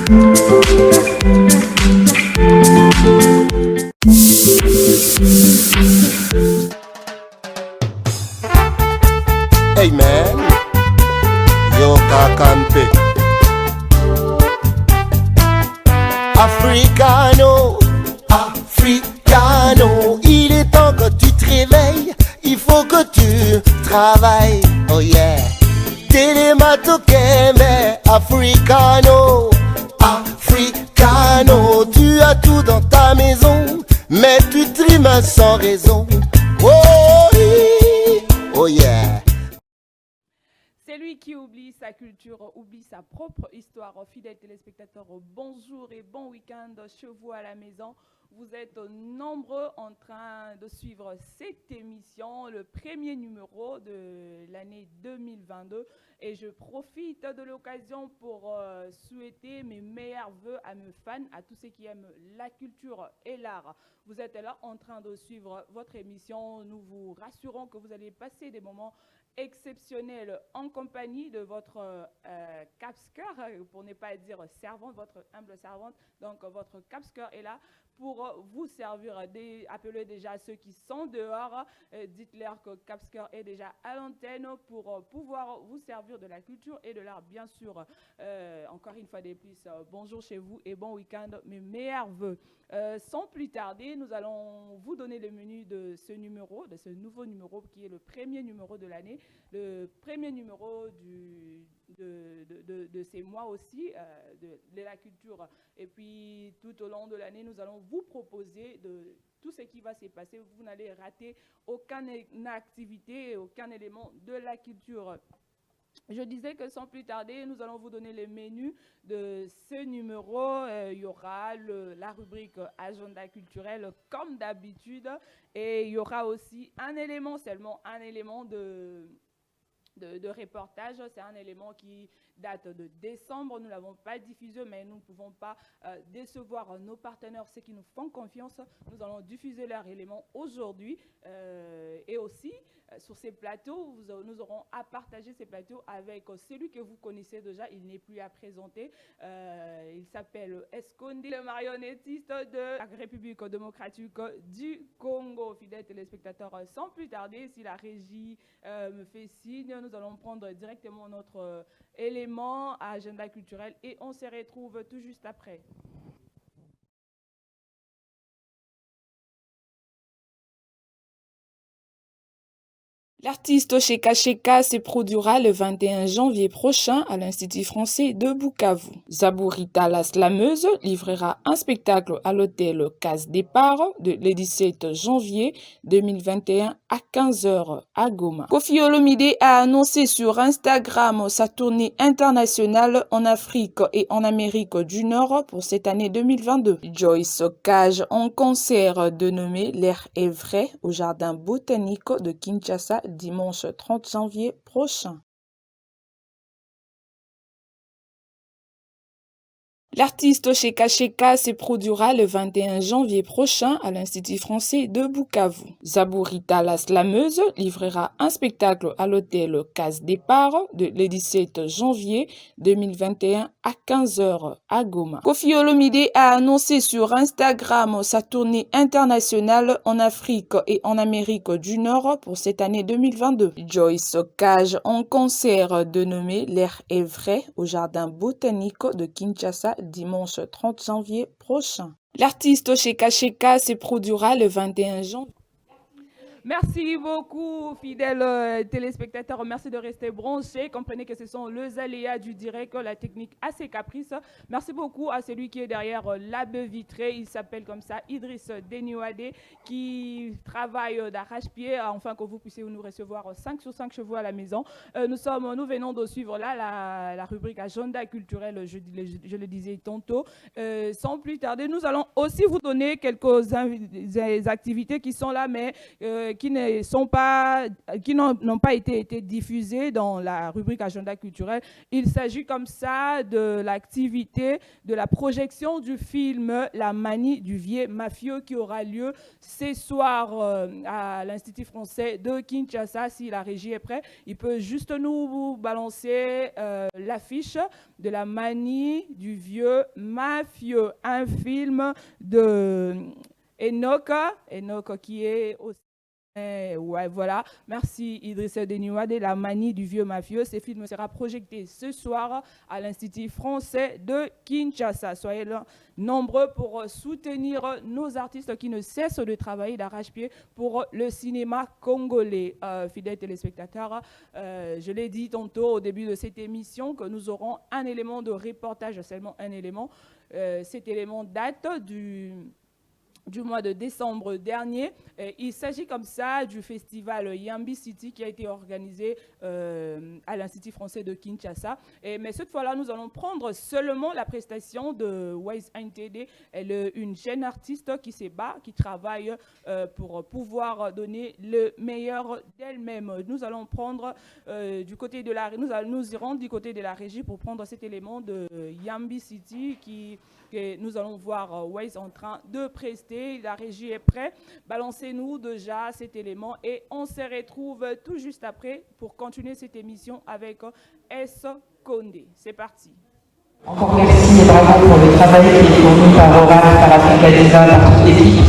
Hey man, yo kakampe Africano, Africano. Il est temps que tu te réveilles, il faut que tu travailles. Oh yeah, Télématokeme, Africano, Africano. Tu as tout dans ta maison, mais tu trimes sans raison. Oh, oui. Oh yeah. Celui qui oublie sa culture oublie sa propre histoire. Fidèles téléspectateurs, bonjour et bon week-end chez vous à la maison. Vous êtes nombreux en train de suivre cette émission, le premier numéro de l'année 2022. Et je profite de l'occasion pour souhaiter mes meilleurs vœux à mes fans, à tous ceux qui aiment la culture et l'art. Vous êtes là en train de suivre votre émission. Nous vous rassurons que vous allez passer des moments exceptionnel en compagnie de votre capscœur, pour ne pas dire servante, votre humble servante. Donc votre capscœur est là pour vous servir. Appelez déjà ceux qui sont dehors, dites-leur que capscœur est déjà à l'antenne pour pouvoir vous servir de la culture et de l'art, bien sûr. Encore une fois de plus, bonjour chez vous et bon week-end, mes meilleurs vœux. Sans plus tarder, nous allons vous donner le menu de ce numéro, de ce nouveau numéro qui est le premier numéro de l'année, le premier numéro de ces mois aussi, de la culture. Et puis tout au long de l'année, nous allons vous proposer de tout ce qui va se passer. Vous n'allez rater aucune activité, aucun élément de la culture. Je disais que sans plus tarder, nous allons vous donner le menu de ce numéro. Il y aura la rubrique agenda culturel comme d'habitude, et il y aura aussi un élément, seulement un élément de reportage. C'est un élément qui date de décembre. Nous ne l'avons pas diffusé, mais nous ne pouvons pas décevoir nos partenaires, ceux qui nous font confiance. Nous allons diffuser leur élément aujourd'hui. Et aussi, sur ces plateaux, nous aurons à partager ces plateaux avec celui que vous connaissez déjà. Il n'est plus à présenter. Il s'appelle Esconde, le marionnettiste de la République démocratique du Congo. Fidèles téléspectateurs, sans plus tarder, si la régie me fait signe, nous allons prendre directement notre élément à agenda culturel et on se retrouve tout juste après. L'artiste Cheka Cheka se produira le 21 janvier prochain à l'Institut français de Bukavu. Zabourita la slameuse livrera un spectacle à l'hôtel Case Départ le 17 janvier 2021 à 15h à Goma. Koffi Olomide a annoncé sur Instagram sa tournée internationale en Afrique et en Amérique du Nord pour cette année 2022. Joyce Cage en concert dénommé L'air est vrai au Jardin botanique de Kinshasa dimanche 30 janvier prochain. L'artiste Cheka Cheka se produira le 21 janvier prochain à l'Institut français de Bukavu. Zabourita la slameuse livrera un spectacle à l'hôtel Case Départ le 17 janvier 2021 à 15h à Goma. Koffi Olomide a annoncé sur Instagram sa tournée internationale en Afrique et en Amérique du Nord pour cette année 2022. Joyce Cage en concert dénommé L'air est vrai au Jardin botanique de Kinshasa dimanche 30 janvier prochain. L'artiste Cheka Cheka se produira le 21 janvier. Merci beaucoup, fidèles téléspectateurs. Merci de rester branchés. Comprenez que ce sont les aléas du direct, la technique à ses caprices. Merci beaucoup à celui qui est derrière la baie vitrée. Il s'appelle comme ça Idriss Deniouade, qui travaille d'arrache-pied afin que vous puissiez nous recevoir 5 sur 5 chevaux à la maison. Nous venons de suivre là la rubrique agenda culturel, je le disais tantôt. Sans plus tarder, nous allons aussi vous donner quelques activités qui sont là, mais qui n'ont pas été diffusés dans la rubrique agenda culturel. Il s'agit comme ça de l'activité de la projection du film La Manie du vieux mafieux qui aura lieu ce soir à l'Institut français de Kinshasa. Si la régie est prête, il peut juste nous balancer l'affiche de La Manie du vieux mafieux, un film de Enoch qui est aussi... ouais, voilà. Merci Idrissa Denouade, La Manie du vieux mafieux. Ce film sera projeté ce soir à l'Institut français de Kinshasa. Soyez là nombreux pour soutenir nos artistes qui ne cessent de travailler d'arrache-pied pour le cinéma congolais. Fidèles téléspectateurs, je l'ai dit tantôt au début de cette émission que nous aurons un élément de reportage, seulement un élément. Cet élément date du mois de décembre dernier. Il s'agit comme ça du festival Yambi City qui a été organisé à l'Institut français de Kinshasa. Mais cette fois-là, nous allons prendre seulement la prestation de Wise NTD. Elle est une jeune artiste qui se bat, qui travaille pour pouvoir donner le meilleur d'elle-même. Nous allons prendre du côté de la... Nous irons du côté de la régie pour prendre cet élément de Yambi City que nous allons voir Wise en train de prester. La régie est prête. Balancez-nous déjà cet élément et on se retrouve tout juste après pour continuer cette émission avec S. Condé. C'est parti. Encore merci et bravo pour le travail qui est fourni par Oral, par Africa Desa, par toute l'équipe.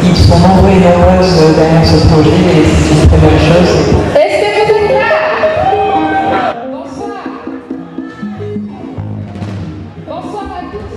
Ils sont nombreux et nombreuses derrière ce projet et c'est une très belle chose. Est-ce que vous êtes là? Bonsoir. Bonsoir à tous.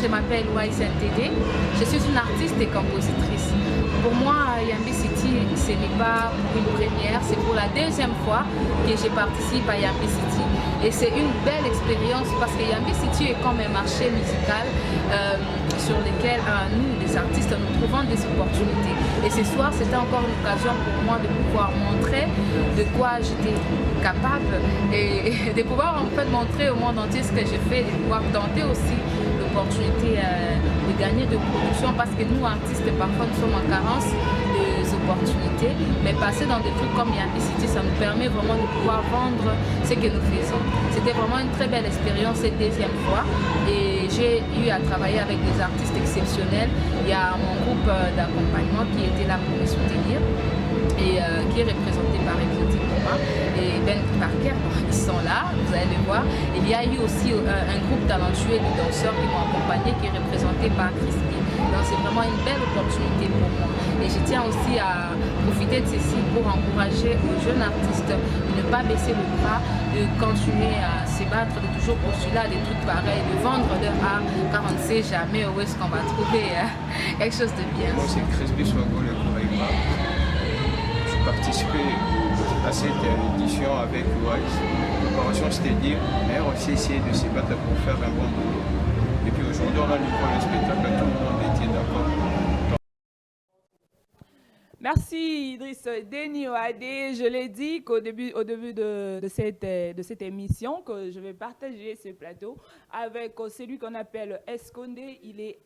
Je m'appelle Wise NTD, je suis une artiste et compositrice. Pour moi, Yambi City, ce n'est pas pour une première, c'est pour la deuxième fois que je participe à Yambi City. Et c'est une belle expérience parce que Yambi City est comme un marché musical sur lequel nous, les artistes, nous trouvons des opportunités. Et ce soir, c'était encore une occasion pour moi de pouvoir montrer de quoi j'étais capable et de pouvoir en fait montrer au monde entier ce que je fais, de pouvoir tenter aussi l'opportunité de gagner de production parce que nous, artistes, parfois nous sommes en carence des opportunités, mais passer dans des trucs comme Yambi City, ça nous permet vraiment de pouvoir vendre ce que nous faisons. C'était vraiment une très belle expérience cette deuxième fois et j'ai eu à travailler avec des artistes exceptionnels. Il y a mon groupe d'accompagnement qui était là pour me soutenir et qui est représenté par Exotic Coma et Ben Parker, ils sont là, vous allez le voir. Il y a eu aussi un groupe talentueux de danseurs qui m'ont accompagné qui est représenté par Crispy. Donc c'est vraiment une belle opportunité pour moi. Et je tiens aussi à profiter de ceci pour encourager aux jeunes artistes de ne pas baisser le bras, de continuer à se battre, de toujours postuler à des trucs pareils, de vendre leur art, car on ne sait jamais où est-ce qu'on va trouver quelque chose de bien. Moi, c'est Cresby Swago, le Kouraïba. Je participais à cette édition avec Wise. L'opération, c'était dire, mais aussi essayer de se battre pour faire un bon boulot. Et puis aujourd'hui, on a livré le spectacle, tout le monde était d'accord. Merci Idriss Déni Oadé. Je l'ai dit qu'au début, de cette émission, que je vais partager ce plateau avec celui qu'on appelle Escondé. Il est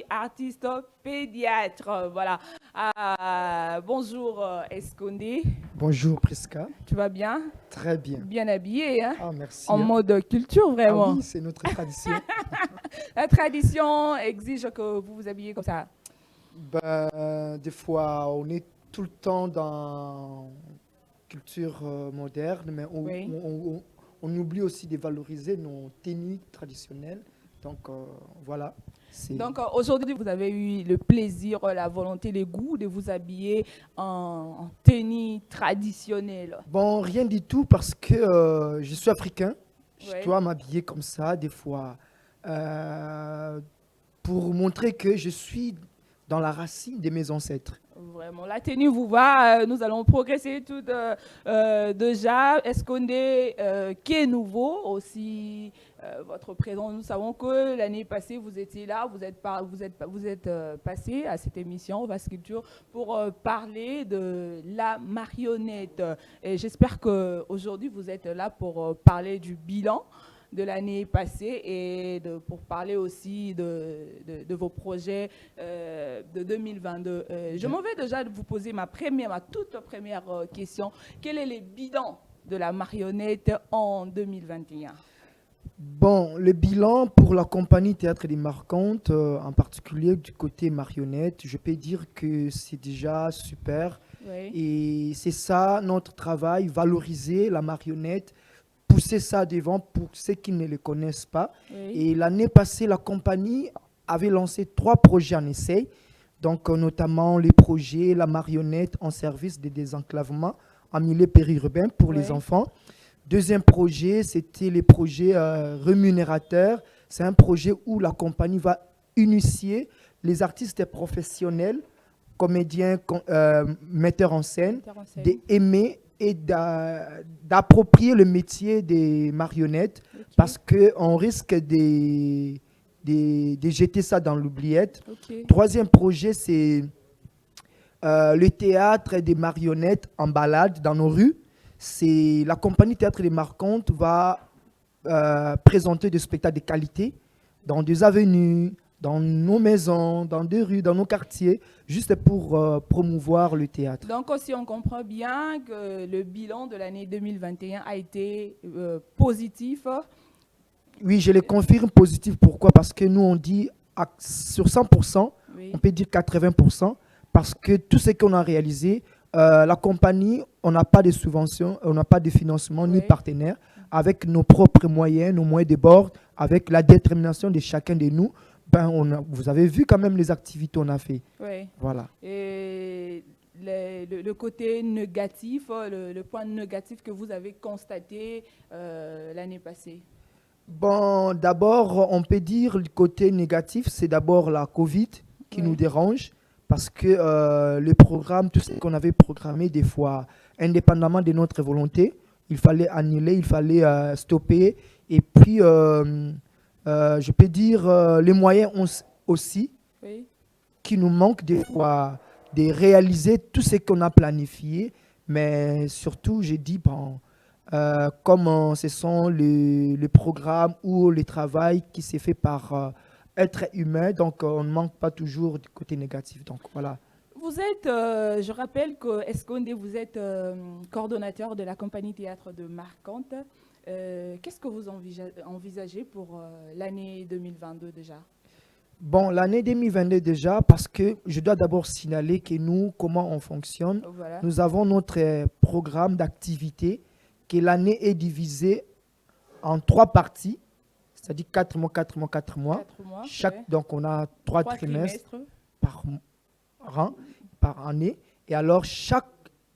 artiste pédiatre. Voilà. Bonjour Escondé. Bonjour Prisca. Tu vas bien? Très bien. Bien habillé, hein? Ah, merci. En mode culture, vraiment. Ah oui, c'est notre tradition. La tradition exige que vous vous habillez comme ça. Ben, des fois, on est tout le temps dans culture moderne, mais Oui. on oublie aussi de valoriser nos tenues traditionnelles. Donc, voilà. Donc aujourd'hui, vous avez eu le plaisir, la volonté, le goût de vous habiller en tenue traditionnelle. Bon, rien du tout parce que je suis africain. Ouais. Je dois m'habiller comme ça, des fois, pour montrer que je suis dans la racine de mes ancêtres. Vraiment, la tenue vous va. Nous allons progresser tout déjà. Escondé, qui est nouveau aussi, votre présence. Nous savons que l'année passée, vous étiez là, vous êtes passé à cette émission Vaste Culture pour parler de la marionnette. Et j'espère qu'aujourd'hui, vous êtes là pour parler du bilan de l'année passée et pour parler aussi de vos projets de 2022. Je m'en vais déjà vous poser ma toute première question. Quel est le bilan de la marionnette en 2021? Bon, le bilan pour la compagnie Théâtre des Marquantes, en particulier du côté marionnette, je peux dire que c'est déjà super. Oui. Et c'est ça notre travail, valoriser la marionnette, pousser ça devant pour ceux qui ne le connaissent pas. Oui. Et l'année passée, la compagnie avait lancé 3 projets en essai, donc notamment les projets La marionnette en service de désenclavement en milieu périurbain pour les enfants. Deuxième projet, c'était les projets rémunérateurs. C'est un projet où la compagnie va initier les artistes professionnels, comédiens, metteurs en scène, d'aimer et d'approprier le métier des marionnettes, parce qu'on risque de jeter ça dans l'oubliette. Troisième projet, c'est le théâtre des marionnettes en balade dans nos rues. C'est la compagnie Théâtre des Marquantes va présenter des spectacles de qualité dans des avenues, dans nos maisons, dans des rues, dans nos quartiers, juste pour promouvoir le théâtre. Donc aussi, on comprend bien que le bilan de l'année 2021 a été positif. Oui, je le confirme positif. Pourquoi? Parce que nous, on dit sur 100%, on peut dire 80%, parce que tout ce qu'on a réalisé, la compagnie, on n'a pas de subventions, on n'a pas de financement ni partenaire. Avec nos propres moyens, nos moyens de bord, avec la détermination de chacun de nous, vous avez vu quand même les activités qu'on a fait. Oui. Voilà. Et le côté négatif, le point négatif que vous avez constaté l'année passée? Bon, d'abord, on peut dire le côté négatif, c'est d'abord la Covid qui nous dérange, parce que le programme, tout ce qu'on avait programmé, des fois, indépendamment de notre volonté, il fallait annuler, il fallait stopper. Et puis, je peux dire, les moyens aussi qui nous manquent des fois de réaliser tout ce qu'on a planifié. Mais surtout, j'ai dit, comme ce sont les programmes ou le travail qui s'est fait par être humain, donc on ne manque pas toujours du côté négatif. Donc voilà. Vous êtes, je rappelle que Escondé, vous êtes coordonnateur de la compagnie Théâtre de Marquantes. Qu'est-ce que vous envisagez pour l'année 2022 déjà? Bon, l'année 2022 déjà, parce que je dois d'abord signaler que nous, comment on fonctionne, nous avons notre programme d'activité, que l'année est divisée en 3 parties. c'est-à-dire 4 mois, 4 mois, 4 mois. 4 mois. Donc, on a 3 3 trimestres trimestres. par année. Et alors, chaque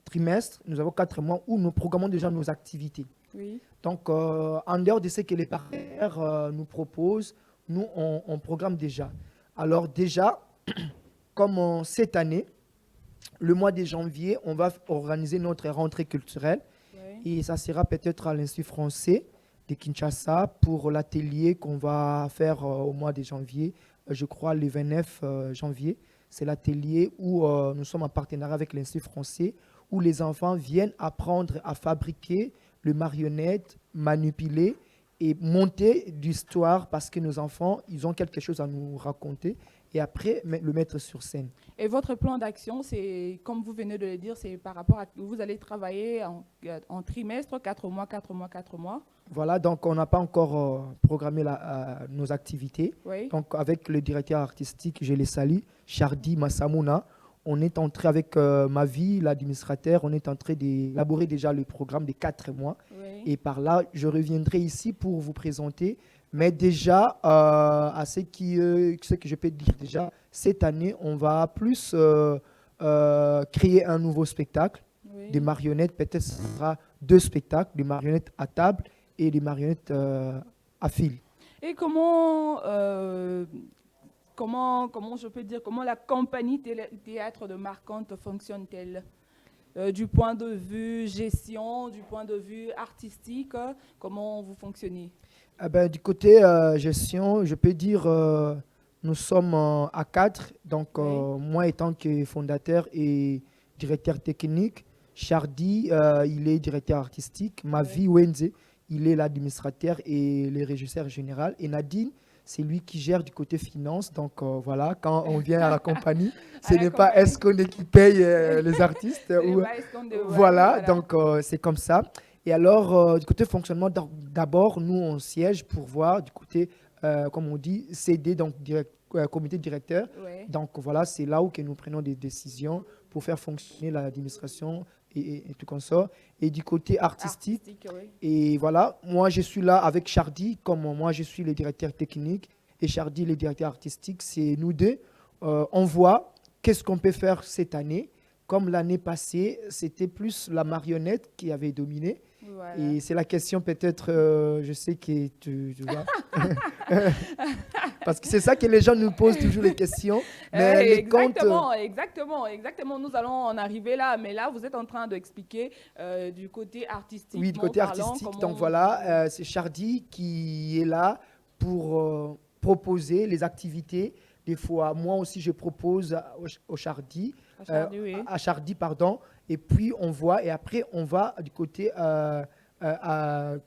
trimestre, nous avons 4 mois où nous programmons déjà nos activités. Oui. Donc, en dehors de ce que les partenaires nous proposent, nous, on programme déjà. Alors déjà, comme cette année, le mois de janvier, on va organiser notre rentrée culturelle. Oui. Et ça sera peut-être à l'Institut français de Kinshasa pour l'atelier qu'on va faire au mois de janvier, je crois le 29 janvier. C'est l'atelier où nous sommes en partenariat avec l'Institut français, où les enfants viennent apprendre à fabriquer le marionnette, manipuler et monter d'histoire parce que nos enfants, ils ont quelque chose à nous raconter et après le mettre sur scène. Et votre plan d'action, c'est, comme vous venez de le dire, c'est par rapport à, vous allez travailler en trimestre, 4 mois, 4 mois, 4 mois. Voilà, donc on n'a pas encore programmé nos activités. Oui. Donc avec le directeur artistique, je les salue, Chardi Massamouna, on est entré avec ma vie, l'administrateur, on est en train d'élaborer déjà le programme des 4 mois. Oui. Et par là, je reviendrai ici pour vous présenter. Mais déjà, à ce que je peux dire déjà, cette année, on va plus créer un nouveau spectacle, Oui. des marionnettes. Peut-être ce sera 2 spectacles, des marionnettes à table et des marionnettes à fil. Et comment je peux dire, comment la compagnie théâtre de Marquante fonctionne-t-elle du point de vue gestion, du point de vue artistique, comment vous fonctionnez? Du côté gestion, je peux dire nous sommes à 4. Donc, moi étant que fondateur et directeur technique, Chardi, il est directeur artistique, Mavi Wenze, il est l'administrateur et le régisseur général, et Nadine, c'est lui qui gère du côté finance. Donc voilà, quand on vient à la compagnie, ce n'est pas est-ce qu'on est qui paye les artistes. Voilà, donc c'est comme ça. Et alors, du côté fonctionnement, d'abord, nous, on siège pour voir du côté, comme on dit, CD, donc comité directeur. Ouais. Donc voilà, c'est là où que nous prenons des décisions pour faire fonctionner l'administration et tout comme ça. Et du côté artistique, oui. et voilà, moi je suis là avec Chardi, comme moi je suis le directeur technique et Chardi le directeur artistique, c'est nous deux. On voit qu'est-ce qu'on peut faire cette année. Comme l'année passée, c'était plus la marionnette qui avait dominé. Voilà. Et c'est la question peut-être, je sais que tu vois. Parce que c'est ça que les gens nous posent toujours les questions. Mais les exactement. Nous allons en arriver là. Mais là, vous êtes en train d'expliquer du côté artistique. Oui, du côté artistique. Donc voilà, c'est Chardi qui est là pour proposer les activités. Des fois, moi aussi, je propose au Chardi. À Chardi, pardon, et puis on voit, et après on va du côté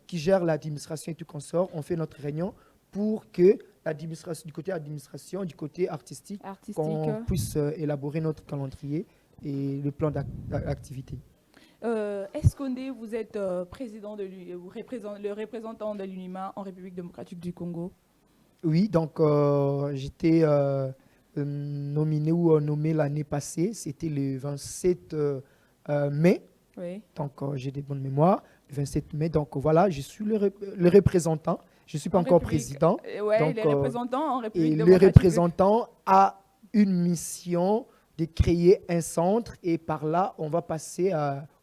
qui gère l'administration et tout consort, on fait notre réunion pour que l'administration, du côté administration, du côté artistique. Qu'on puisse élaborer notre calendrier et le plan d'activité. Est-ce que vous êtes président le représentant de l'UNIMA en République démocratique du Congo? Oui, donc j'étais nominé ou nommé l'année passée, c'était le 27 mai, oui. Donc j'ai des bonnes mémoires, le 27 mai, donc voilà, je suis le représentant, je ne suis pas encore président. Oui, donc, les représentants en République démocratique. Le représentant a une mission de créer un centre et par là, on va passer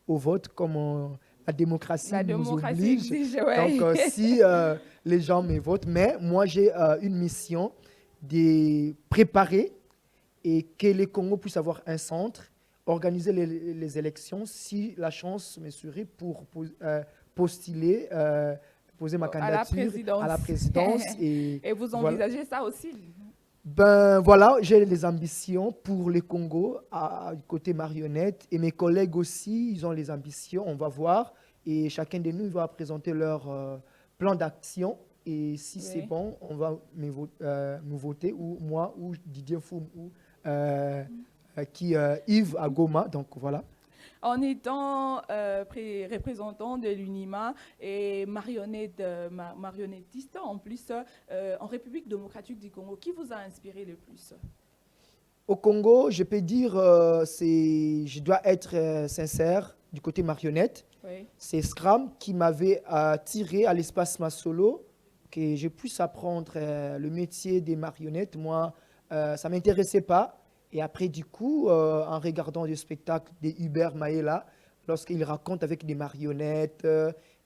au vote comme la démocratie nous oblige. Exige, ouais. Donc si les gens me votent, mais moi j'ai une mission de préparer et que les Congos puissent avoir un centre, organiser les élections si la chance me sourit pour postuler, poser ma candidature à la présidence. Et vous envisagez ça aussi? Ben voilà, j'ai des ambitions pour les Congo du côté marionnette et mes collègues aussi, ils ont les ambitions, on va voir et chacun de nous va présenter leur plan d'action. Et si c'est bon, on va nous voter, ou moi, ou Didier Foum, ou Yves à Goma. Donc voilà. En étant représentant de l'UNIMA et marionnettiste en plus, en République démocratique du Congo, qui vous a inspiré le plus? Au Congo, je peux dire, je dois être sincère, du côté marionnette. Oui. C'est Scram qui m'avait tiré à l'espace Masolo Donc, et j'ai pu apprendre le métier des marionnettes. Moi, ça ne m'intéressait pas. Et après, du coup, en regardant des spectacles de Hubert Maëla, lorsqu'il raconte avec des marionnettes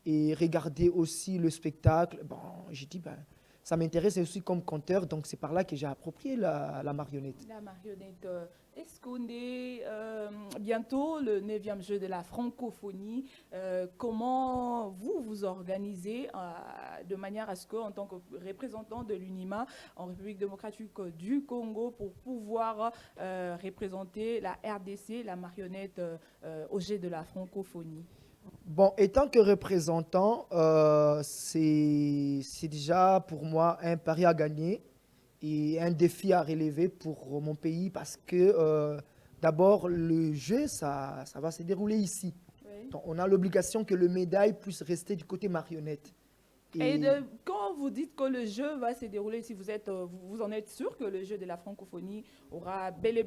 et regarder aussi le spectacle, bon, j'ai dit, ben, ça m'intéresse aussi comme conteur. Donc, c'est par là que j'ai approprié la marionnette. La marionnette. Est-ce qu'on est bientôt le 9e jeu de la francophonie? Comment vous vous organisez de manière à ce qu'en tant que représentant de l'UNIMA en République démocratique du Congo pour pouvoir représenter la RDC, la marionnette au jeu de la francophonie? Bon, étant que représentant, c'est déjà pour moi un pari à gagner et un défi à relever pour mon pays parce que d'abord, le jeu, ça va se dérouler ici. Oui. Donc, on a l'obligation que le médaille puisse rester du côté marionnette. Et quand vous dites que le jeu va se dérouler, si vous en êtes sûr que le jeu de la francophonie aura bel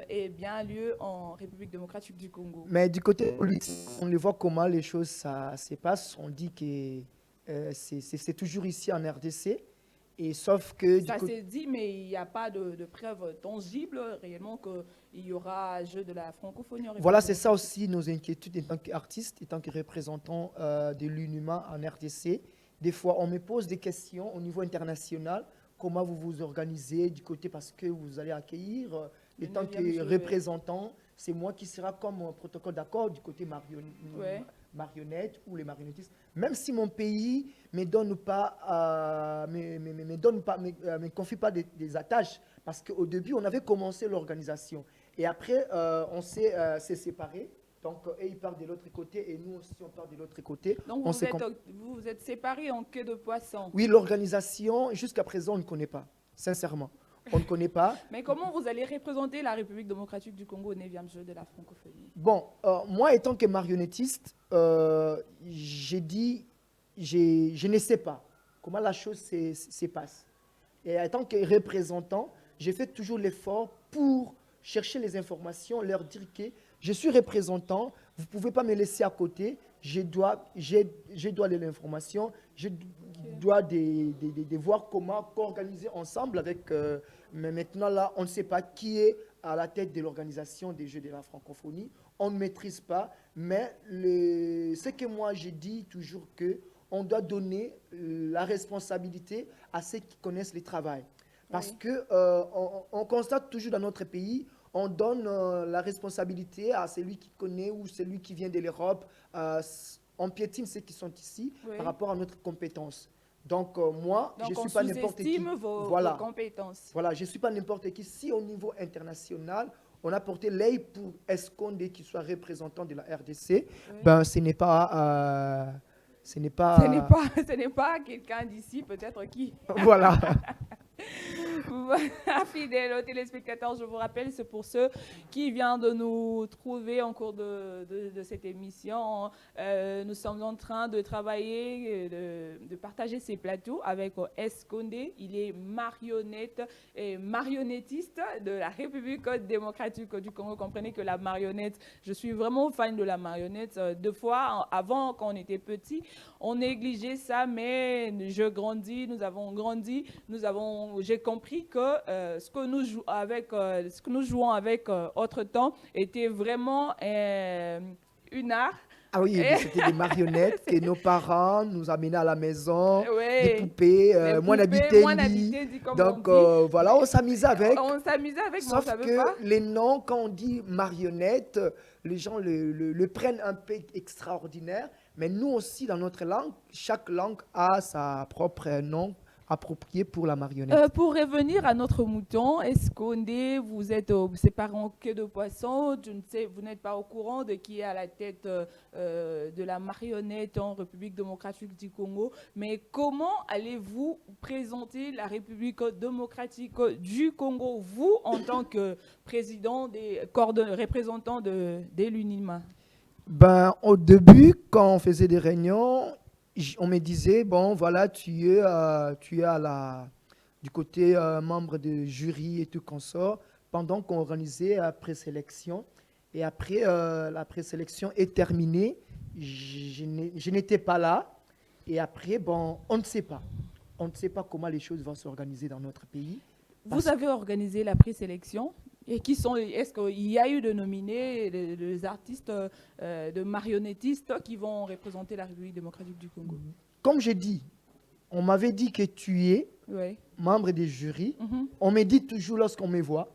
et bien lieu en République démocratique du Congo? Mais du côté politique, on les voit comment les choses ça se passent. On dit que c'est toujours ici en RDC. Et sauf que Ça s'est dit, mais il n'y a pas de preuves tangibles réellement qu'il y aura jeu de la francophonie en République voilà, c'est ça démocratique. aussi nos inquiétudes en tant qu'artiste, en tant que représentant de l'UNUMA en RDC. Des fois, on me pose des questions au niveau international. Comment vous vous organisez du côté parce que vous allez accueillir Le en tant 9e que jeu, représentant, c'est moi qui sera comme un protocole d'accord du côté Ouais. marionnette ou les marionnettistes. Même si mon pays me donne pas, me confie pas des attaches, parce qu'au début on avait commencé l'organisation et après on s'est séparés. Donc, eux, ils partent de l'autre côté et nous aussi, on part de l'autre côté. Donc, vous êtes séparés en queue de poisson. Oui, l'organisation, jusqu'à présent, on ne connaît pas, sincèrement. On ne connaît pas. Mais comment vous allez représenter la République démocratique du Congo au 9e jeu de la francophonie? Bon, moi, étant que marionnettiste, j'ai dit, je ne sais pas comment la chose se passe. Et en tant que représentant, j'ai fait toujours l'effort pour chercher les informations, leur dire que je suis représentant, vous ne pouvez pas me laisser à côté, je dois de l'information, je dois de voir comment organiser ensemble avec... mais maintenant, là, on ne sait pas qui est à la tête de l'organisation des Jeux de la francophonie. On ne maîtrise pas, mais ce que moi, j'ai dit toujours qu'on doit donner la responsabilité à ceux qui connaissent le travail. Parce Oui. qu'on constate toujours dans notre pays, on donne la responsabilité à celui qui connaît ou celui qui vient de l'Europe. On piétine ceux qui sont ici Oui. par rapport à notre compétence. Donc, moi, Donc, je ne on suis pas n'importe qui. sous-estime vos Voilà. compétences. Voilà, je ne suis pas n'importe qui. Si au niveau international, on a porté l'œil pour Escondé qui soit représentant de la RDC, Oui. ben, ce n'est pas... Ce n'est pas quelqu'un d'ici, peut-être qui. Voilà. Fidèles téléspectateurs, je vous rappelle, c'est pour ceux qui viennent de nous trouver en cours de cette émission. Nous sommes en train de travailler, de partager ces plateaux avec Escondé. Il est marionnette et marionnettiste de la République démocratique du Congo. Comprenez que la marionnette, je suis vraiment fan de la marionnette. Deux fois, avant, quand on était petit, on négligeait ça, mais nous avons grandi, j'ai compris que ce que nous jouons avec autre temps était vraiment une art. Ah oui, c'était des marionnettes que nos parents nous amenaient à la maison, Ouais. des poupées, Les moi poupées, moi n'habitais n'habitais, comme Donc on dit. voilà, on s'amusait avec. On s'amusait avec, mais on ne Sauf savait que pas. les noms, quand on dit marionnette, les gens le prennent un peu extraordinaire. Mais nous aussi, dans notre langue, chaque langue a sa propre nom approprié pour la marionnette. Pour revenir à notre mouton, Escondé, vous êtes séparés en queue de poisson. Je ne sais, vous n'êtes pas au courant de qui est à la tête de la marionnette en République démocratique du Congo. Mais comment allez-vous présenter la République démocratique du Congo, vous, en tant que président représentant de l'UNIMA? Ben, au début, quand on faisait des réunions, on me disait, bon, voilà, tu es du côté membre de jury et tout consort, pendant qu'on organisait la présélection. Et après, la présélection est terminée, je n'étais pas là. Et après, bon, on ne sait pas. On ne sait pas comment les choses vont s'organiser dans notre pays. Vous avez organisé la présélection. Et est-ce qu'il y a eu de nominés des artistes, de marionnettistes qui vont représenter la République démocratique du Congo? Comme j'ai dit, on m'avait dit que tu es membre des jurys. On me dit toujours lorsqu'on me voit,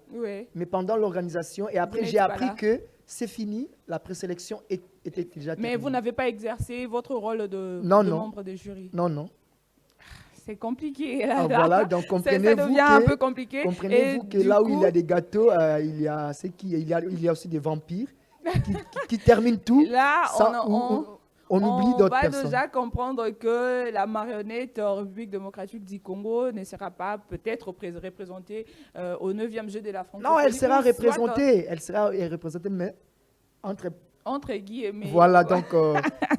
mais pendant l'organisation. Et après, j'ai appris que c'est fini, la présélection était déjà terminée. Mais vous n'avez pas exercé votre rôle de membre des jurys? Non, non. C'est compliqué. Là, voilà, donc ça devient un peu compliqué. Comprenez-vous que là où il y a des gâteaux, il y a aussi des vampires qui terminent tout. Là, on oublie d'autres personnes. On va déjà comprendre que la marionnette République démocratique du Congo ne sera pas peut-être représentée au 9e jeu de la francophonie. Non, elle sera représentée. Elle sera représentée, mais entre guillemets. Voilà, donc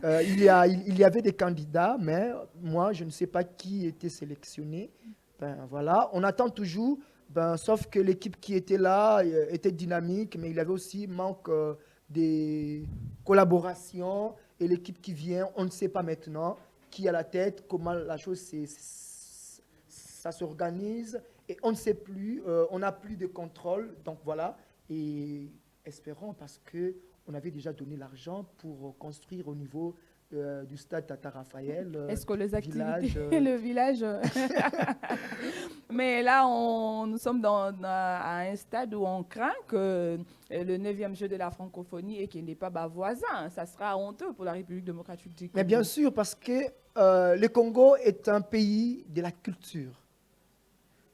il y avait des candidats, mais moi, je ne sais pas qui était sélectionné. Ben, voilà, on attend toujours, sauf que l'équipe qui était là était dynamique, mais il y avait aussi manque des collaborations. Et l'équipe qui vient, on ne sait pas maintenant qui a la tête, comment la chose ça s'organise. Et on ne sait plus, on n'a plus de contrôle. Donc voilà, et espérons parce que on avait déjà donné l'argent pour construire au niveau du stade Tata Raphaël. Est-ce que les activités, le village Mais là, nous sommes à un stade où on craint que le 9e jeu de la francophonie et qu'il n'est pas voisin. Ça sera honteux pour la République démocratique du Congo. Mais bien sûr, parce que le Congo est un pays de la culture.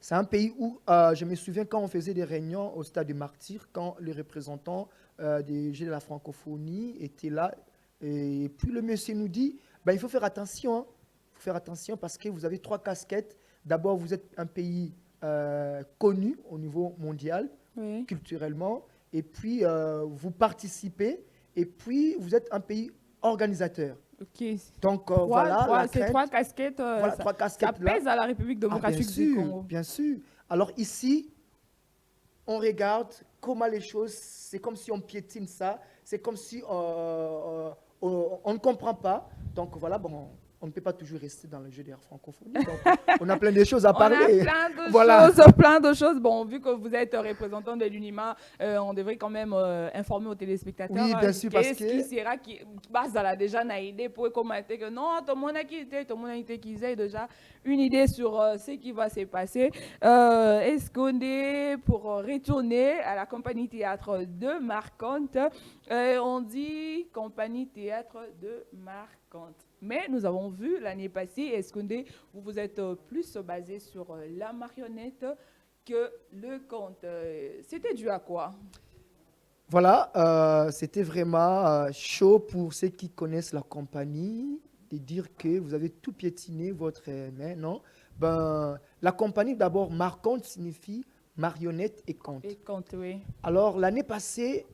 C'est un pays où, je me souviens quand on faisait des réunions au stade du Martyr, quand les représentants des Jeux de la francophonie étaient là, et puis le monsieur nous dit, il faut faire attention. Il faut faire attention parce que vous avez 3 casquettes. D'abord, vous êtes un pays connu au niveau mondial, culturellement, et puis vous participez, et puis vous êtes un pays organisateur. Okay. Donc voilà, ces 3 casquettes, ça pèse à la République démocratique du Congo. Bien sûr. Alors ici, on regarde comment les choses, c'est comme si on piétine ça, c'est comme si on ne comprend pas. Donc voilà, on ne peut pas toujours rester dans le jeu des francophonie. Donc, on a plein de choses à parler. On a plein de choses. Bon, vu que vous êtes représentant de l'UNIMA, on devrait quand même informer aux téléspectateurs. Oui, bien sûr, parce que... Qu'est-ce qui sera qui base dans la déjà une idée pour commenter que non, tout le monde a quitté, qu'ils aient déjà une idée sur ce qui va se passer. Est-ce qu'on est pour retourner à la compagnie théâtre de Marcoante? On dit compagnie théâtre de Marcoante. Mais nous avons vu l'année passée, est-ce que vous vous êtes plus basé sur la marionnette que le conte? C'était dû à quoi? Voilà, c'était vraiment chaud pour ceux qui connaissent la compagnie de dire que vous avez tout piétiné votre main, non? La compagnie, d'abord, Marcoante signifie marionnette et conte. Et conte, oui. Alors, l'année passée,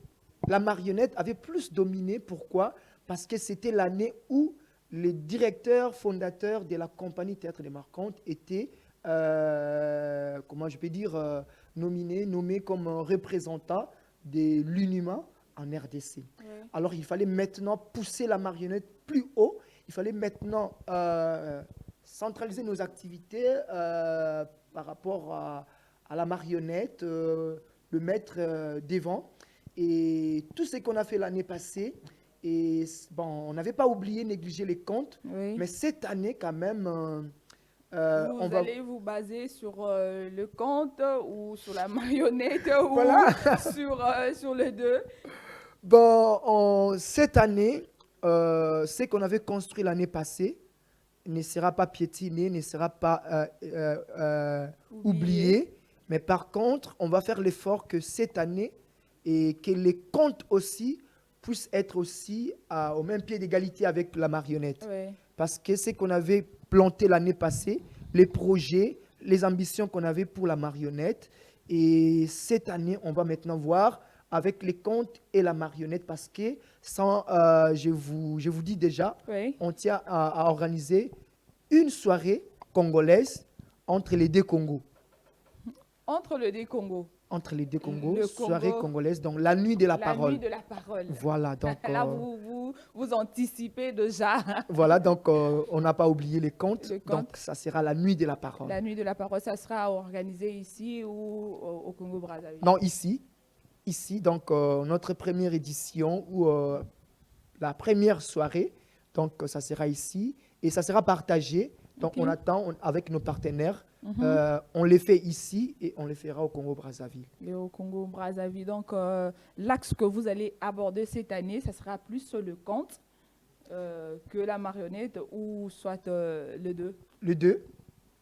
la marionnette avait plus dominé. Pourquoi? Parce que c'était l'année où les directeurs fondateurs de la compagnie Théâtre de Marcoante étaient, comment je peux dire, nommés comme représentants de l'UNIMA en RDC. Oui. Alors, il fallait maintenant pousser la marionnette plus haut. Il fallait maintenant centraliser nos activités par rapport à la marionnette, le mettre devant. Et tout ce qu'on a fait l'année passée, et on n'avait pas oublié, négligé les comptes, mais cette année quand même, vous allez vous baser sur le conte ou sur la marionnette ou sur les deux? Cette année, ce qu'on avait construit l'année passée ne sera pas piétiné, ne sera pas oublié. Mais par contre, on va faire l'effort que cette année, et que les contes aussi puissent être aussi au même pied d'égalité avec la marionnette. Oui. Parce que ce qu'on avait planté l'année passée, les projets, les ambitions qu'on avait pour la marionnette, et cette année, on va maintenant voir avec les contes et la marionnette, parce que je vous dis déjà, on tient à organiser une soirée congolaise entre les deux Congos. Entre les deux Congos. Entre les deux Congos, soirée congolaise, donc la nuit de la parole. La nuit de la parole. Voilà, donc... Là, vous vous anticipez déjà. Voilà, donc on n'a pas oublié les contes. Les contes. Donc ça sera la nuit de la parole. La nuit de la parole, ça sera organisé ici ou au Congo-Brazzaville? Non, ici. Ici, donc notre première édition ou la première soirée, donc ça sera ici et ça sera partagé. Donc on attend avec nos partenaires. On les fait ici et on les fera au Congo-Brazzaville. Et au Congo-Brazzaville. Donc l'axe que vous allez aborder cette année, ça sera plus sur le conte que la marionnette ou soit les deux. Les deux,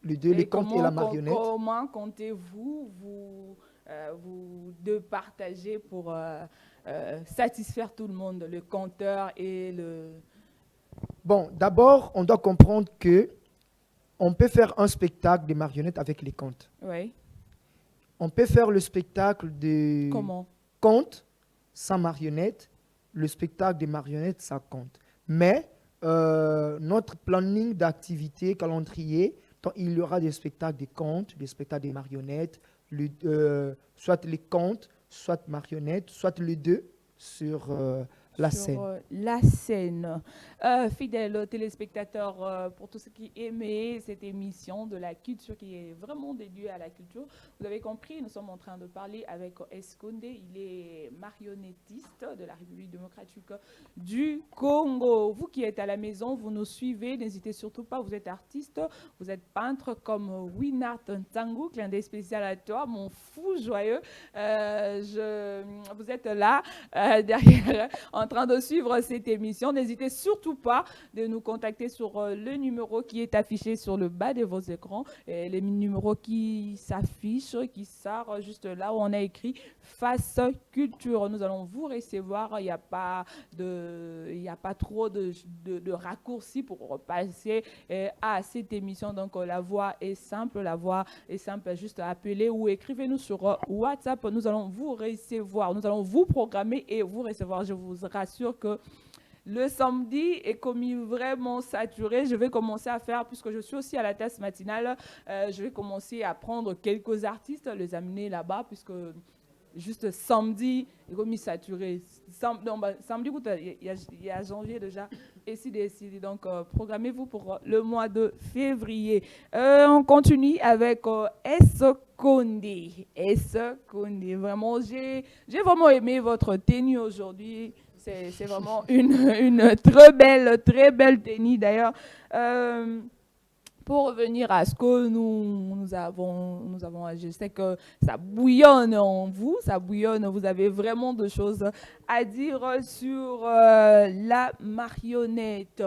les contes et la marionnette. Comment comptez-vous vous deux partager pour satisfaire tout le monde, le conteur et le... Bon, d'abord, on doit comprendre que on peut faire un spectacle de marionnettes avec les contes. Oui. On peut faire le spectacle de Comment? contes sans marionnettes, le spectacle des marionnettes sans contes. Mais notre planning d'activité, calendrier, donc, il y aura des spectacles de contes, des spectacles de marionnettes, soit les contes, soit marionnettes, soit les deux sur la scène. La scène. Fidèles téléspectateurs, pour tous ceux qui aimaient cette émission de la culture qui est vraiment dédiée à la culture, vous avez compris, nous sommes en train de parler avec Esconde. Il est marionnettiste de la République démocratique du Congo. Vous qui êtes à la maison, vous nous suivez, n'hésitez surtout pas, vous êtes artiste, vous êtes peintre comme Winart Ntangu, clin d'œil spécial à toi, mon fou joyeux. Vous êtes là, derrière, en train de suivre cette émission. N'hésitez surtout pas de nous contacter sur le numéro qui est affiché sur le bas de vos écrans. Et les numéros qui s'affichent, qui sortent juste là où on a écrit Face Culture. Nous allons vous recevoir. Il n'y a pas trop de raccourcis pour passer à cette émission. Donc la voie est simple. Juste appeler ou écrivez-nous sur WhatsApp. Nous allons vous recevoir. Nous allons vous programmer et vous recevoir. Je vous rassure que le samedi est commis vraiment saturé. Je vais commencer à faire, puisque je suis aussi à la tasse matinale, je vais commencer à prendre quelques artistes, les amener là-bas, puisque juste samedi est commis saturé. Samedi, il y a janvier déjà, et si décidé. Donc, programmez-vous pour le mois de février. On continue avec Esconde. Vraiment, j'ai vraiment aimé votre tenue aujourd'hui. C'est vraiment une très belle tenue d'ailleurs. Pour revenir à ce que nous avons, je sais que ça bouillonne en vous, vous avez vraiment de choses à dire sur la marionnette.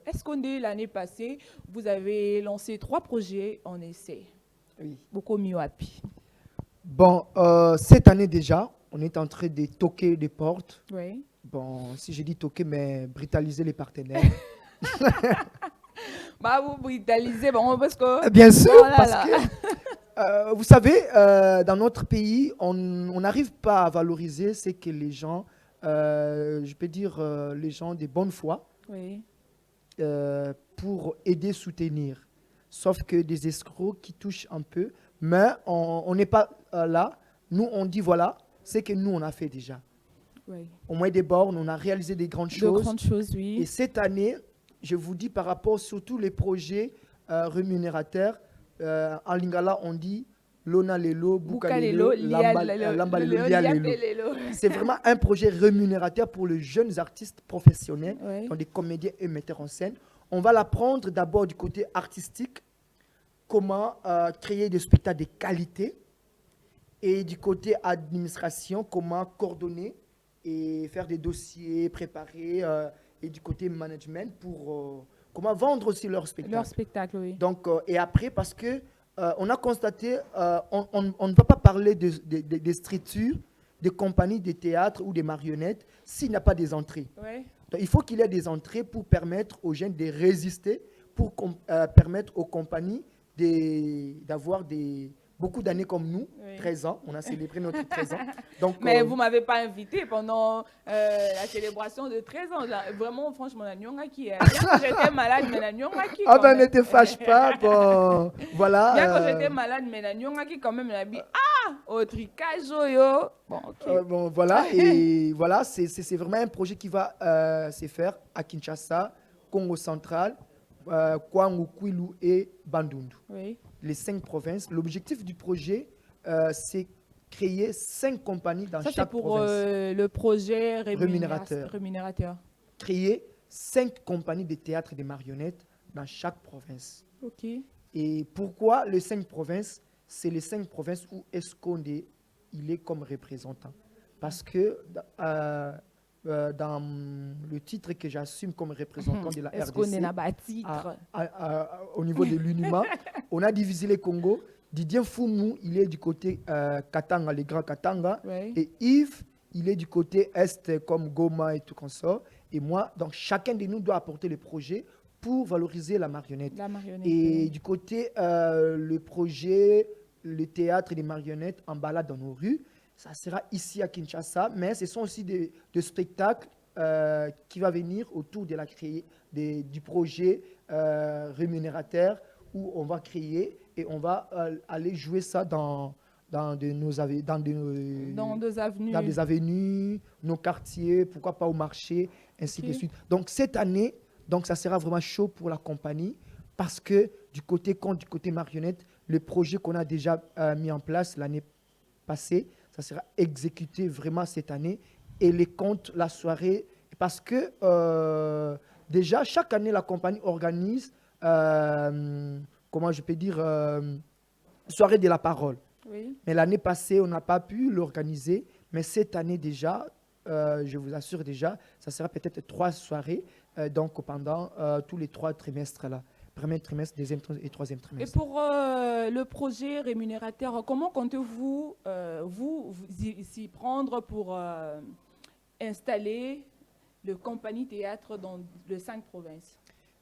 Est-ce qu'on dit l'année passée, vous avez lancé 3 projets en essai? Oui. Beaucoup mieux happy. Bon, cette année déjà, on est en train de toquer des portes. Oui. Bon, si j'ai dit toquer, mais brutaliser les partenaires. Vous brutalisez, bon, parce que... Bien sûr, parce que, vous savez, dans notre pays, on n'arrive pas à valoriser ce que les gens, je peux dire, les gens de bonne foi, oui. pour aider, soutenir. Sauf que des escrocs qui touchent un peu, mais on n'est pas là. Nous, on dit, voilà, c'est que nous, on a fait déjà. Oui. Au moins des bornes, on a réalisé des grandes choses. De grandes choses, oui. Et cette année, je vous dis par rapport surtout les projets rémunérateurs, en lingala, on dit Lona Lelo, Bukalelo, Lambalelo, Lialelo. C'est vraiment un projet rémunérateur pour les jeunes artistes professionnels, oui. Sont des comédiens et metteurs en scène. On va l'apprendre d'abord du côté artistique, comment créer des spectacles de qualité, et du côté administration, comment coordonner et faire des dossiers, préparer, et du côté management pour comment vendre aussi leur spectacle. Leur spectacle, oui. Donc, et après, parce que on a constaté, on ne peut pas parler des structures, des compagnies de théâtre ou des marionnettes s'il n'y a pas des entrées. Oui. Donc, il faut qu'il y ait des entrées pour permettre aux jeunes de résister, pour permettre aux compagnies d'avoir beaucoup d'années comme nous, oui. 13 ans, on a célébré notre 13 ans. Donc, mais vous ne m'avez pas invité pendant la célébration de 13 ans. Là, vraiment, franchement, j'étais malade, mais ah ben ne te fâche pas, bon, voilà. Bien que j'étais malade, mais quand même, Otrikajo, yo. Bon, ok. Bon, voilà, et voilà, c'est vraiment un projet qui va se faire à Kinshasa, Congo central, Kwangu, Kwilu et Bandundu. Oui. Les 5 provinces. L'objectif du projet, c'est créer 5 compagnies dans Ça, c'est chaque pour province. le projet Rémunérateur. rémunérateur. Créer 5 compagnies de théâtre et de marionnettes dans chaque province. Ok. Et pourquoi les 5 provinces? C'est les 5 provinces où Escondé il est comme représentant. Parce que dans le titre que j'assume comme représentant de la Est-ce qu'on est RDC, là-bas titre? au niveau de l'UNIMA, on a divisé les Congos. Didier Foumou, il est du côté Katanga, les grands Katanga. Oui. Et Yves, il est du côté Est, comme Goma et tout comme ça. Et moi, donc chacun de nous doit apporter le projet pour valoriser la marionnette. La marionnette. Et du côté, le projet, le théâtre et les marionnettes en balade dans nos rues, ça sera ici à Kinshasa, mais ce sont aussi des spectacles qui vont venir autour de du projet rémunérateur où on va créer et on va aller jouer ça dans des avenues, nos quartiers, pourquoi pas au marché, ainsi de suite. Donc cette année, ça sera vraiment chaud pour la compagnie parce que du côté conte, du côté marionnette, le projet qu'on a déjà mis en place l'année passée, ça sera exécuté vraiment cette année. Et les contes, la soirée, parce que déjà chaque année, la compagnie organise, comment je peux dire, soirée de la parole. Oui. Mais l'année passée, on n'a pas pu l'organiser. Mais cette année déjà, je vous assure déjà, ça sera peut-être 3 soirées donc pendant tous les 3 trimestres là. Premier trimestre, deuxième et troisième Et trimestre. pour le projet rémunérateur, comment comptez-vous vous s'y prendre pour installer le compagnie théâtre dans les 5 provinces?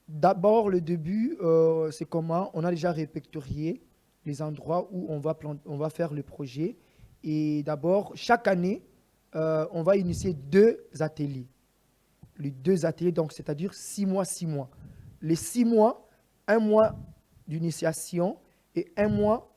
D'abord, le début, c'est comment on a déjà répertorié les endroits où on va faire le projet. Et d'abord, chaque année, on va initier 2 ateliers. Les 2 ateliers, donc c'est-à-dire 6 mois, 6 mois. Les 6 mois, 1 mois d'initiation et 1 mois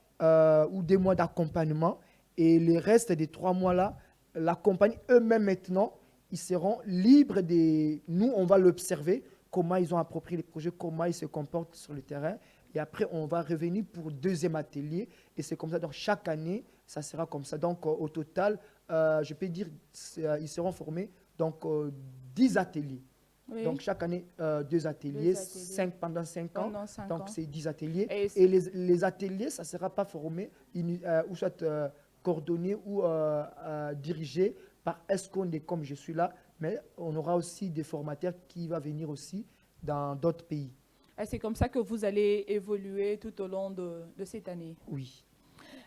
ou 2 mois d'accompagnement. Et le reste des 3 mois-là, la compagnie eux-mêmes maintenant, ils seront libres de... Nous, on va l'observer, comment ils ont approprié les projets, comment ils se comportent sur le terrain. Et après, on va revenir pour 2e atelier. Et c'est comme ça. Donc, chaque année, ça sera comme ça. Donc, au total, je peux dire, ils seront formés donc 10 ateliers. Oui. Donc, chaque année, 2 ateliers, 5 pendant 5 ans. Pendant 5 donc, ans. c'est 10 ateliers. Et les ateliers, ça ne sera pas formé ou soit coordonné ou dirigé par Escondé, comme je suis là. Mais on aura aussi des formateurs qui vont venir aussi dans d'autres pays. Et c'est comme ça que vous allez évoluer tout au long de cette année. Oui.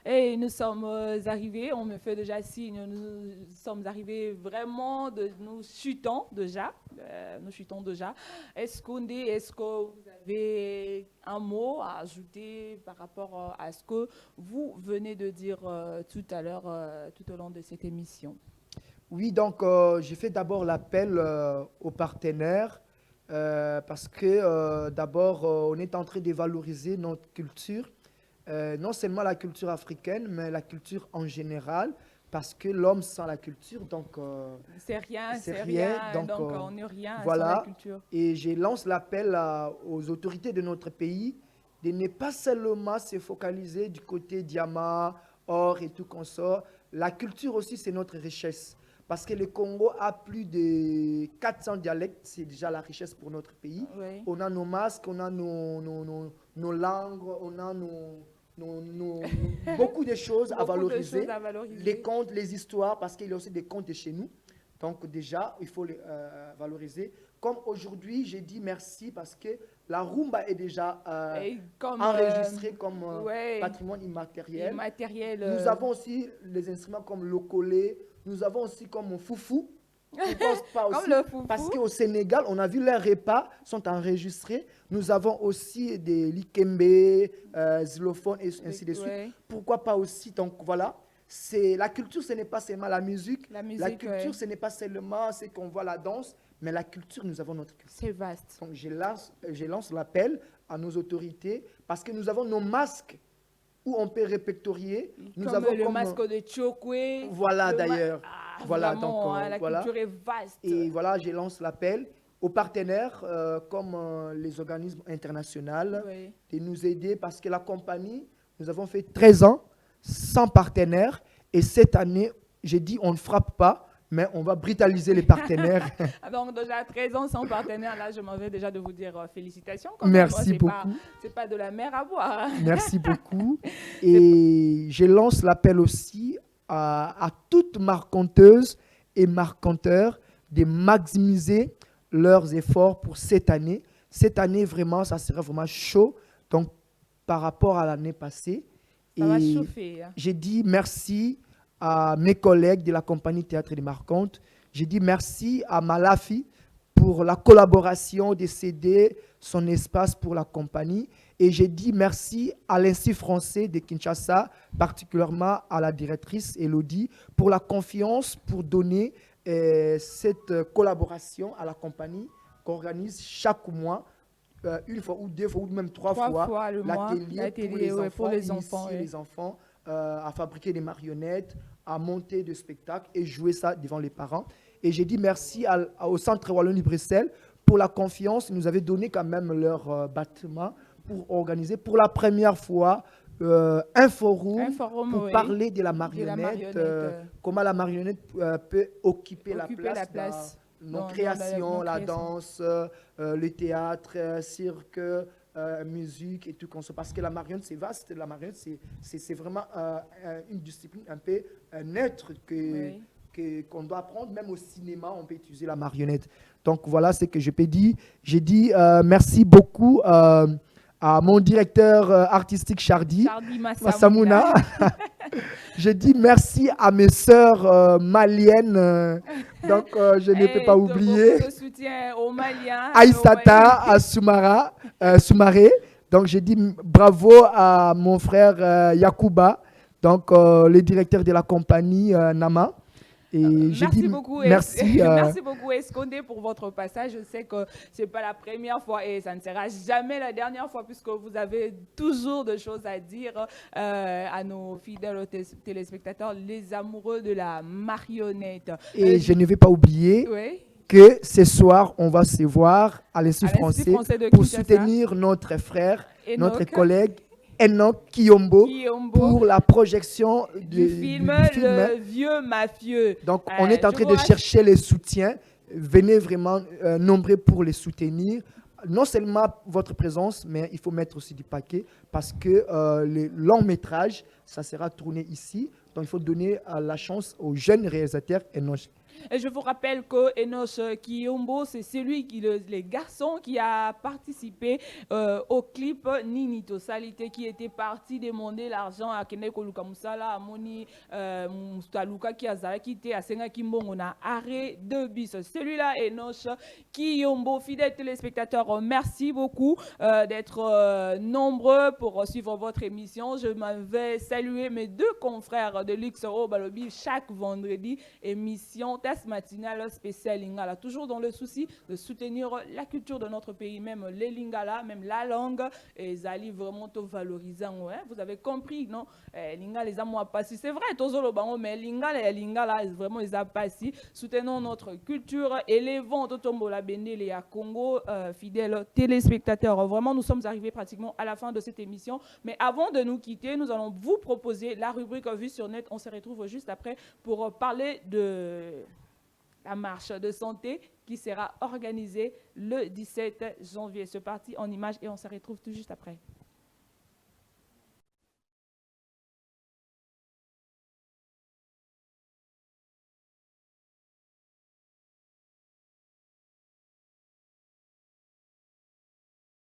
Et nous sommes arrivés, on me fait déjà signe, nous sommes arrivés vraiment, nous chutons déjà. Est-ce que vous avez un mot à ajouter par rapport à ce que vous venez de dire tout à l'heure, tout au long de cette émission? Oui, donc j'ai fait d'abord l'appel aux partenaires parce que d'abord, on est en train de valoriser notre culture. Non seulement la culture africaine, mais la culture en général, parce que l'homme sans la culture, donc... c'est rien, donc on n'est rien voilà, sans la culture. Et je lance l'appel aux autorités de notre pays de ne pas seulement se focaliser du côté diamant, or et tout comme ça. La culture aussi, c'est notre richesse. Parce que le Congo a plus de 400 dialectes, c'est déjà la richesse pour notre pays. Oui. On a nos masques, on a nos langues, on a beaucoup de choses à valoriser. Les contes, les histoires, parce qu'il y a aussi des contes de chez nous. Donc déjà, il faut les valoriser. Comme aujourd'hui, j'ai dit merci parce que la rumba est déjà enregistrée comme patrimoine immatériel. Nous avons aussi les instruments comme le collet, nous avons aussi comme le foufou. Pas aussi, parce qu'au Sénégal, on a vu leurs repas sont enregistrés. Nous avons aussi des likembe, xylophones et ainsi de suite. Pourquoi pas aussi? Donc voilà, la culture, ce n'est pas seulement la musique. La culture, ce n'est pas seulement ce qu'on voit la danse, mais la culture, nous avons notre culture. C'est vaste. Donc je lance l'appel à nos autorités parce que nous avons nos masques où on peut répertorier. Nous Comme avons le masque de Chokwe. Voilà le ma- d'ailleurs. Ah, Voilà, vraiment, donc, hein, la voilà. culture est vaste. Et voilà, je lance l'appel aux partenaires comme les organismes internationaux Oui. de nous aider parce que la compagnie, nous avons fait 13 ans sans partenaires et cette année, j'ai dit on ne frappe pas, mais on va brutaliser les partenaires. Ah, donc déjà 13 ans sans partenaire, là je m'en vais déjà de vous dire félicitations. Quand même. Merci C'est beaucoup. C'est pas de la mer à boire. Hein. Merci beaucoup. Et je lance l'appel aussi à toutes marquanteuses et marquanteurs de maximiser leurs efforts pour cette année. Cette année, vraiment, ça sera vraiment chaud donc, par rapport à l'année passée. Ça va chauffer. Hein. J'ai dit merci à mes collègues de la compagnie Théâtre des Marquantes. J'ai dit merci à Malafi pour la collaboration de céder son espace pour la compagnie. Et j'ai dit merci à l'Institut français de Kinshasa, particulièrement à la directrice Elodie, pour la confiance, pour donner cette collaboration à la compagnie qu'on organise chaque mois, une fois ou deux fois ou même trois fois le mois, l'atelier pour les enfants, les enfants à fabriquer des marionnettes, à monter des spectacles et jouer ça devant les parents. Et j'ai dit merci au Centre Wallonie-Bruxelles pour la confiance. Ils nous avaient donné quand même leur bâtiment pour organiser pour la première fois un forum pour parler de la marionnette, comment la marionnette peut occuper la place dans nos créations, la danse, le théâtre, cirque, musique et tout comme ça. Parce que la marionnette, c'est vaste. La marionnette, c'est vraiment une discipline un peu neutre qu'on doit apprendre. Même au cinéma, on peut utiliser la marionnette. Donc, voilà ce que je peux dire. J'ai dit merci beaucoup à mon directeur artistique Chardy Massamouna. Je dis merci à mes sœurs maliennes, donc je ne peux pas oublier. De soutien aux Maliens. Aïssata, à Soumaré. Donc je dis bravo à mon frère Yacouba, donc le directeur de la compagnie Nama. Et merci beaucoup, merci, merci beaucoup Escondé pour votre passage. Je sais que ce n'est pas la première fois et ça ne sera jamais la dernière fois puisque vous avez toujours de choses à dire à nos fidèles téléspectateurs, les amoureux de la marionnette. Et je ne vais pas oublier que ce soir, on va se voir à l'Institut français pour soutenir notre frère, notre collègue Enoch Kiyombo pour la projection du film Le Vieux Mafieux. Donc, on est en train de chercher les soutiens. Venez vraiment nombreux pour les soutenir. Non seulement votre présence, mais il faut mettre aussi du paquet parce que le long métrage, ça sera tourné ici. Donc, il faut donner la chance aux jeunes réalisateurs Enoch. Et je vous rappelle que Enoch Kiyombo, c'est celui les garçons qui a participé au clip Nini Tosalité qui était parti demander l'argent à Keneko Luka Moussala, à Moni Moustaluka qui a quitté à Senga Kimbongo na arrêt de bis. Celui-là, Enoch Kiyombo, fidèles téléspectateurs, merci beaucoup d'être nombreux pour suivre votre émission. Je m'en vais saluer mes deux confrères de l'Xoro Balobi chaque vendredi, émission matinale spéciale Lingala, toujours dans le souci de soutenir la culture de notre pays, même les Lingala, même la langue, et Zali vraiment tout valorisant. Hein? Vous avez compris, non? Lingala, les amours passés, c'est vrai, mais Lingala, vraiment, ils ont passé. Soutenons notre culture, élevons Totombo la Bendele et à Congo, fidèles téléspectateurs. Vraiment, nous sommes arrivés pratiquement à la fin de cette émission, mais avant de nous quitter, nous allons vous proposer la rubrique Vue sur Net. On se retrouve juste après pour parler de la marche de santé qui sera organisée le 17 janvier. C'est parti en images et on se retrouve tout juste après.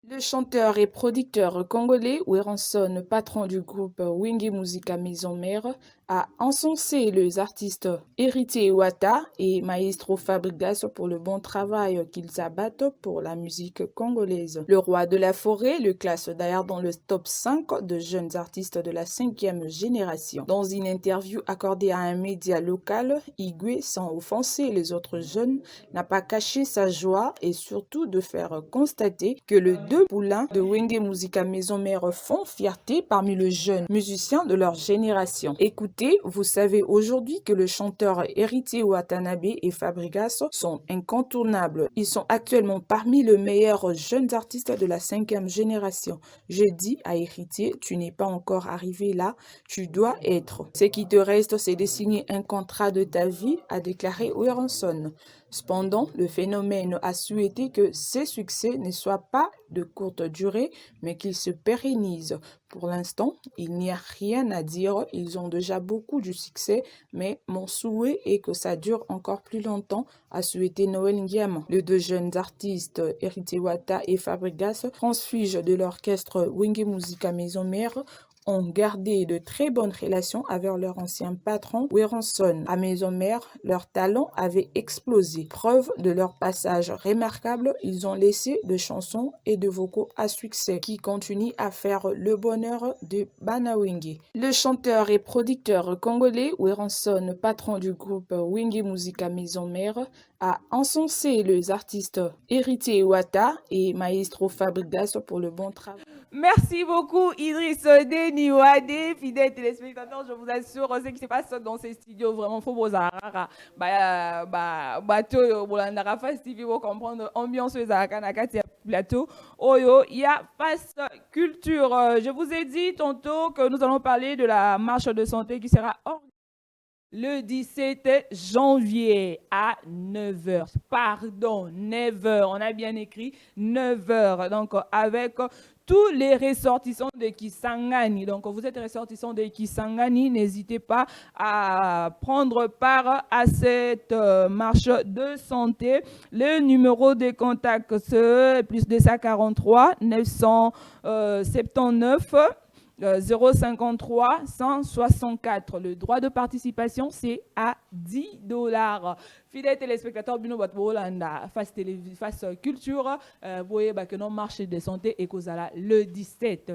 Le chanteur et producteur congolais Weranson, patron du groupe Wingi Musica Maison Mère, a encensé les artistes Héritier Wata et Maestro Fabregas pour le bon travail qu'ils abattent pour la musique congolaise. Le roi de la forêt le classe d'ailleurs dans le top 5 de jeunes artistes de la 5e génération. Dans une interview accordée à un média local, Igwe, sans offenser les autres jeunes, n'a pas caché sa joie et surtout de faire constater que le deux poulains de Wenge Musica Maison Mère font fierté parmi les jeunes musiciens de leur génération. Écoutez, vous savez aujourd'hui que le chanteur Héritier Watanabe et Fabregas sont incontournables. Ils sont actuellement parmi les meilleurs jeunes artistes de la 5e génération. Je dis à Héritier, tu n'es pas encore arrivé là, tu dois être. Ce qui te reste, c'est de signer un contrat de ta vie, a déclaré Werenson. Cependant, le phénomène a souhaité que ces succès ne soient pas de courte durée, mais qu'ils se pérennisent. Pour l'instant, il n'y a rien à dire, ils ont déjà beaucoup de succès, mais mon souhait est que ça dure encore plus longtemps, a souhaité Noël Ndiam. Les deux jeunes artistes, Héritier Wata et Fabregas, transfuges de l'orchestre Wenge Musica Maison Mère, ont gardé de très bonnes relations avec leur ancien patron Werenson. À Maison Mère, leur talent avait explosé. Preuve de leur passage remarquable, ils ont laissé de chansons et de vocaux à succès qui continuent à faire le bonheur de Banawenge. Le chanteur et producteur congolais Werenson, patron du groupe Wenge Musica Maison Mère, a encensé les artistes Héritier Wata et Maestro Fabregas pour le bon travail. Merci beaucoup Idriss Deniwade, fidèles téléspectateurs, je vous assure, ce qui se passe dans ces studios, vraiment, faut vous arrêter. Bateau, Bolandara Face TV, vous comprendre ambiance Zakanakati plateau. Oyo, il y a Face Culture. Je vous ai dit tantôt que nous allons parler de la marche de santé qui sera organisée le 17 janvier à 9h. Pardon, 9h. On a bien écrit 9h. Donc, avec tous les ressortissants de Kisangani. Donc, vous êtes ressortissants de Kisangani, n'hésitez pas à prendre part à cette marche de santé. Le numéro de contact, c'est plus 243 979 053 164. Le droit de participation, c'est à $10. Fidèles téléspectateurs, Bino Batbolanda, face culture, vous voyez que nos marchés de santé et Kozala le 17,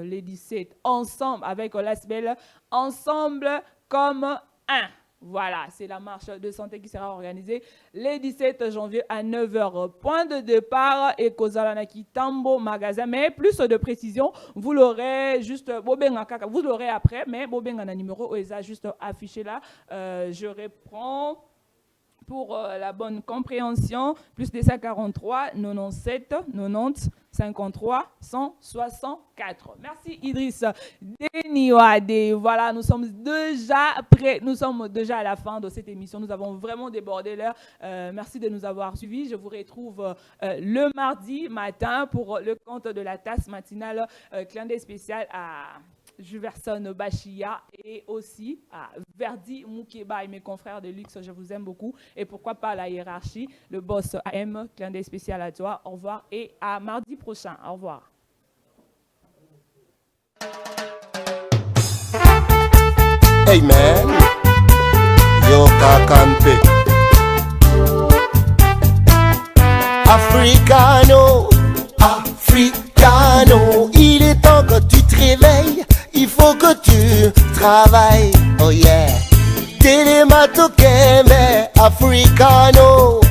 ensemble avec l'ASBEL, ensemble comme un. Voilà, c'est la marche de santé qui sera organisée le 17 janvier à 9h. Point de départ et Kozalanaki Tambo magasin. Mais plus de précision, vous l'aurez juste, vous l'aurez après, mais Bobengana numéro OESA juste affiché là. Je reprends pour la bonne compréhension. Plus 243 97 90 53 164. Merci Idriss Deniwade. Voilà, nous sommes déjà prêts. Nous sommes déjà à la fin de cette émission. Nous avons vraiment débordé l'heure. Merci de nous avoir suivis. Je vous retrouve le mardi matin pour le compte de la tasse matinale clin d'œil spécial à Juverson Bachia et aussi à Verdi Moukeba et mes confrères de luxe. Je vous aime beaucoup. Et pourquoi pas la hiérarchie, le boss AM, clin d'œil spécial à toi. Au revoir et à mardi prochain. Au revoir. Hey man, yo kakampe Africano, Africano. Il est temps que tu te réveilles, il faut que tu travailles, oh yeah. Télématokeme, Africano,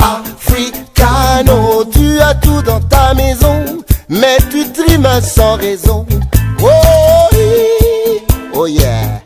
Africano. Tu as tout dans ta maison, mais tu trimes sans raison, oh, oh yeah.